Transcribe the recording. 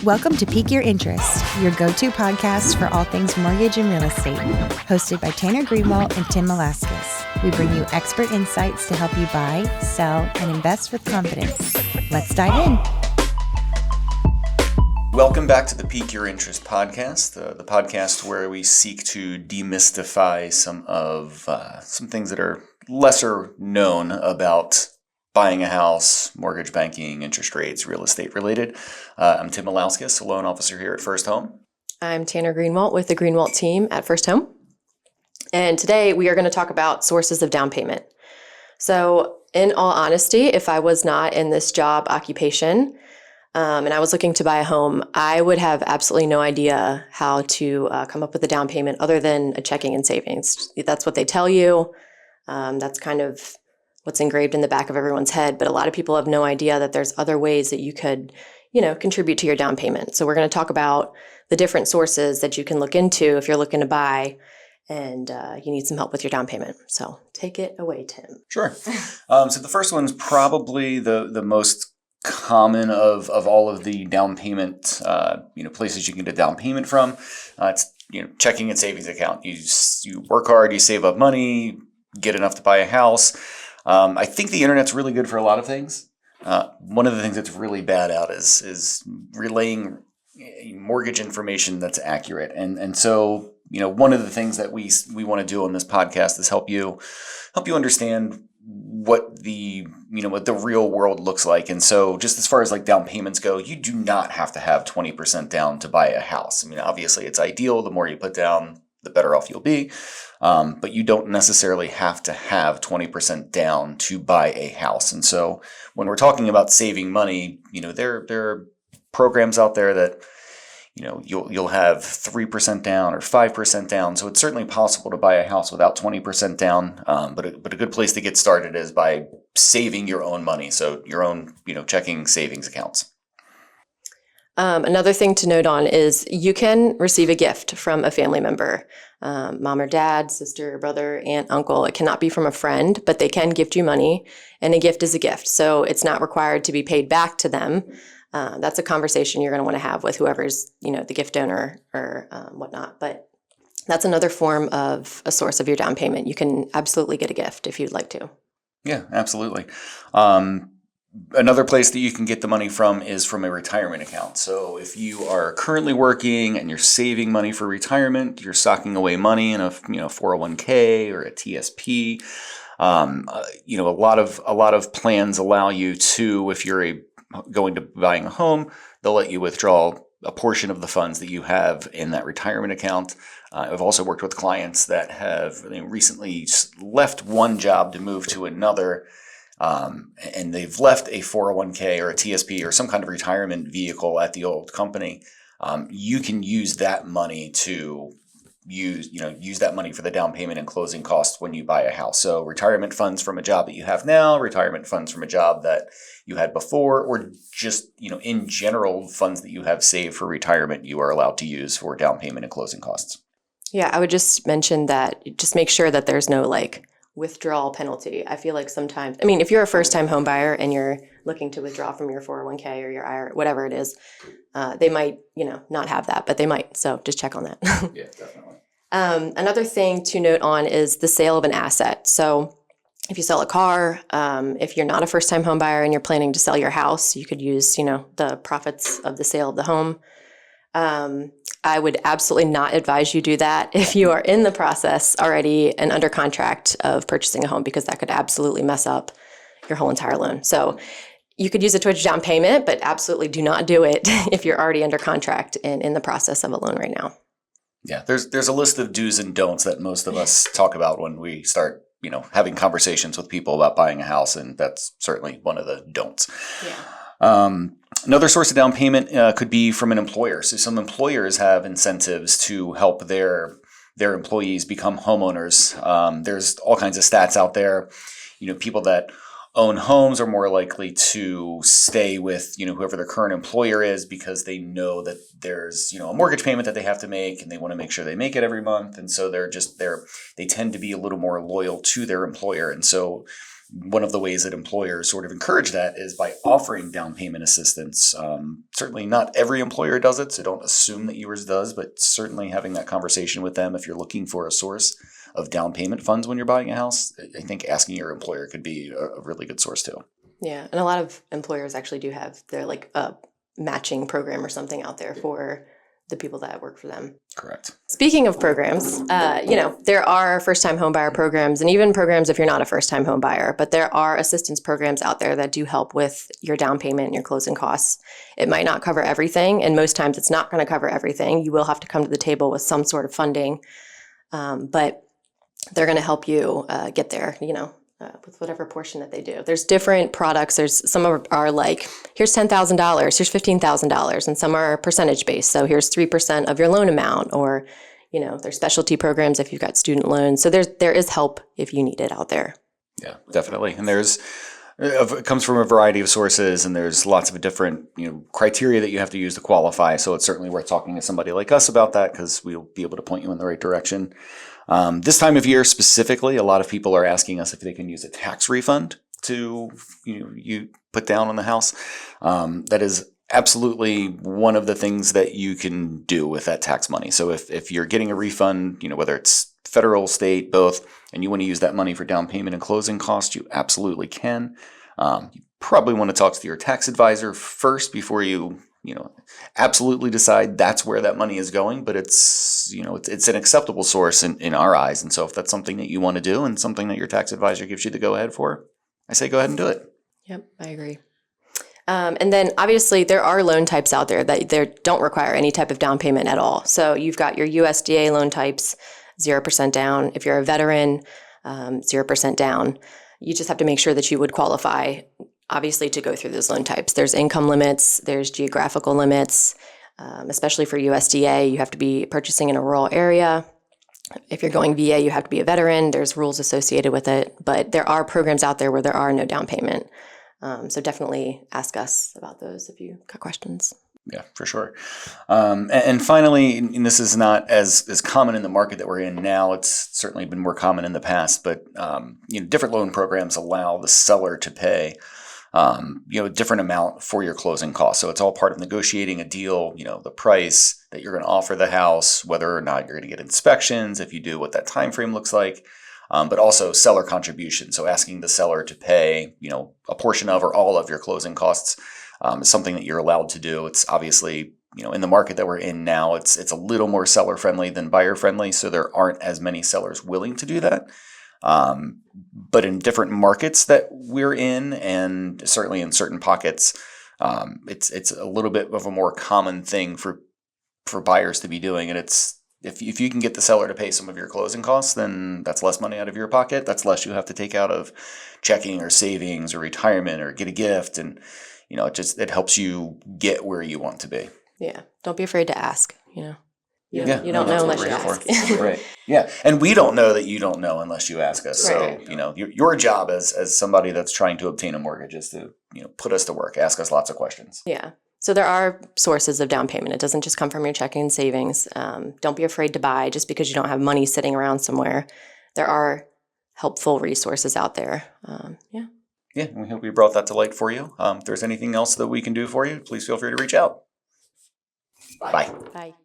Welcome to Pique Your Interest, your go-to podcast for all things mortgage and real estate. Hosted by Tanner Greenwald and Tim Malaskis. We bring you expert insights to help you buy, sell, and invest with confidence. Let's dive in. Welcome back to the Pique Your Interest podcast, the podcast where we seek to demystify some things that are lesser known about buying a house, mortgage banking, interest rates, real estate related. I'm Tim Malaskis, a loan officer here at First Home. I'm Tanner Greenwald with the Greenwald team at First Home. And today we are going to talk about sources of down payment. So in all honesty, if I was not in this job occupation and I was looking to buy a home, I would have absolutely no idea how to come up with a down payment other than a checking and savings. That's what they tell you. That's kind of what's engraved in the back of everyone's head. But a lot of people have no idea that there's other ways that you could, contribute to your down payment. So we're going to talk about the different sources that you can look into if you're looking to buy and you need some help with your down payment. So take it away, Tim. Sure. So the first one's probably the most common of all of the down payment, places you can get a down payment from. It's checking and savings account. You work hard, you save up money, get enough to buy a house. I think the internet's really good for a lot of things. One of the things that's really bad out is relaying mortgage information that's accurate. And so, one of the things that we want to do on this podcast is help you understand what the real world looks like. And so just as far as like down payments go, you do not have to have 20% down to buy a house. I mean, obviously it's ideal. The more you put down, the better off you'll be. But you don't necessarily have to have 20% down to buy a house. And so when we're talking about saving money, there are programs out there that, you'll have 3% down or 5% down. So it's certainly possible to buy a house without 20% down. But a good place to get started is by saving your own money. So your own, checking savings accounts. Another thing to note on is you can receive a gift from a family member, mom or dad, sister, brother, aunt, uncle. It cannot be from a friend, but they can gift you money, and a gift is a gift. So it's not required to be paid back to them. That's a conversation you're going to want to have with whoever's, the gift donor or whatnot. But that's another form of a source of your down payment. You can absolutely get a gift if you'd like to. Yeah, absolutely. Another place that you can get the money from is from a retirement account. So if you are currently working and you're saving money for retirement, you're socking away money in a 401k or a TSP. A lot of plans allow you to, if you're going to buying a home, they'll let you withdraw a portion of the funds that you have in that retirement account. I've also worked with clients that have recently left one job to move to another. And they've left a 401k or a TSP or some kind of retirement vehicle at the old company. You can use that money to use that money for the down payment and closing costs when you buy a house. So retirement funds from a job that you have now, retirement funds from a job that you had before, or just, in general, funds that you have saved for retirement, you are allowed to use for down payment and closing costs. Yeah, I would just mention that just make sure that there's no withdrawal penalty. I feel like sometimes, if you're a first-time home buyer and you're looking to withdraw from your 401k or your IRA, whatever it is, they might, not have that, but they might. So just check on that. Yeah, definitely. Another thing to note on is the sale of an asset. So if you sell a car, if you're not a first-time home buyer and you're planning to sell your house, you could use, the profits of the sale of the home. I would absolutely not advise you do that if you are in the process already and under contract of purchasing a home, because that could absolutely mess up your whole entire loan. So you could use it towards down payment, but absolutely do not do it if you're already under contract and in the process of a loan right now. Yeah, there's a list of do's and don'ts that most of us talk about when we start, having conversations with people about buying a house, and that's certainly one of the don'ts. Yeah. Another source of down payment could be from an employer. So some employers have incentives to help their employees become homeowners. There's all kinds of stats out there. People that own homes are more likely to stay with whoever their current employer is, because they know that there's a mortgage payment that they have to make, and they want to make sure they make it every month. And so they tend to be a little more loyal to their employer. And so one of the ways that employers sort of encourage that is by offering down payment assistance. Certainly not every employer does it, so don't assume that yours does, but certainly having that conversation with them if you're looking for a source of down payment funds when you're buying a house, I think asking your employer could be a really good source too. Yeah, and a lot of employers actually do have their like a matching program or something out there for the people that work for them. Correct. Speaking of programs, there are first-time homebuyer programs and even programs if you're not a first-time homebuyer, but there are assistance programs out there that do help with your down payment and your closing costs. It might not cover everything, and most times it's not going to cover everything. You will have to come to the table with some sort of funding, but they're going to help you get there, with whatever portion that they do. There's different products. Some are like, here's $10,000, here's $15,000, and some are percentage based. So here's 3% of your loan amount, or, there's specialty programs if you've got student loans. So there is help if you need it out there. Yeah, definitely. And it comes from a variety of sources, and there's lots of different, criteria that you have to use to qualify. So it's certainly worth talking to somebody like us about that, because we'll be able to point you in the right direction. This time of year specifically, a lot of people are asking us if they can use a tax refund to you put down on the house. That is absolutely one of the things that you can do with that tax money. So if you're getting a refund, whether it's federal, state, both, and you want to use that money for down payment and closing costs, you absolutely can. You probably want to talk to your tax advisor first before you absolutely decide that's where that money is going, but it's an acceptable source in our eyes. And so if that's something that you want to do and something that your tax advisor gives you the go ahead for, I say go ahead and do it. Yep, I agree. And then obviously there are loan types out there that don't require any type of down payment at all. So you've got your USDA loan types, 0% down. If you're a veteran, 0% down. You just have to make sure that you would qualify, obviously, to go through those loan types. There's income limits, there's geographical limits, especially for USDA, you have to be purchasing in a rural area. If you're going VA, you have to be a veteran. There's rules associated with it, but there are programs out there where there are no down payment. So definitely ask us about those if you got questions. Yeah, for sure. And finally, and this is not as common in the market that we're in now. It's certainly been more common in the past, but different loan programs allow the seller to pay a different amount for your closing costs. So it's all part of negotiating a deal, the price that you're going to offer the house, whether or not you're going to get inspections, if you do, what that time frame looks like, but also seller contribution. So asking the seller to pay, a portion of or all of your closing costs is something that you're allowed to do. It's obviously, in the market that we're in now, it's a little more seller friendly than buyer friendly. So there aren't as many sellers willing to do that. But in different markets that we're in, and certainly in certain pockets, it's a little bit of a more common thing for buyers to be doing. And it's if you can get the seller to pay some of your closing costs, then that's less money out of your pocket. That's less you have to take out of checking or savings or retirement or get a gift, and it helps you get where you want to be. Yeah, don't be afraid to ask. You don't know unless you ask. Right. Yeah. And we don't know that you don't know unless you ask us. Right. So, your job as somebody that's trying to obtain a mortgage is to, put us to work, ask us lots of questions. Yeah. So there are sources of down payment. It doesn't just come from your checking and savings. Don't be afraid to buy just because you don't have money sitting around somewhere. There are helpful resources out there. Yeah. Yeah. We hope we brought that to light for you. If there's anything else that we can do for you, please feel free to reach out. Bye. Bye.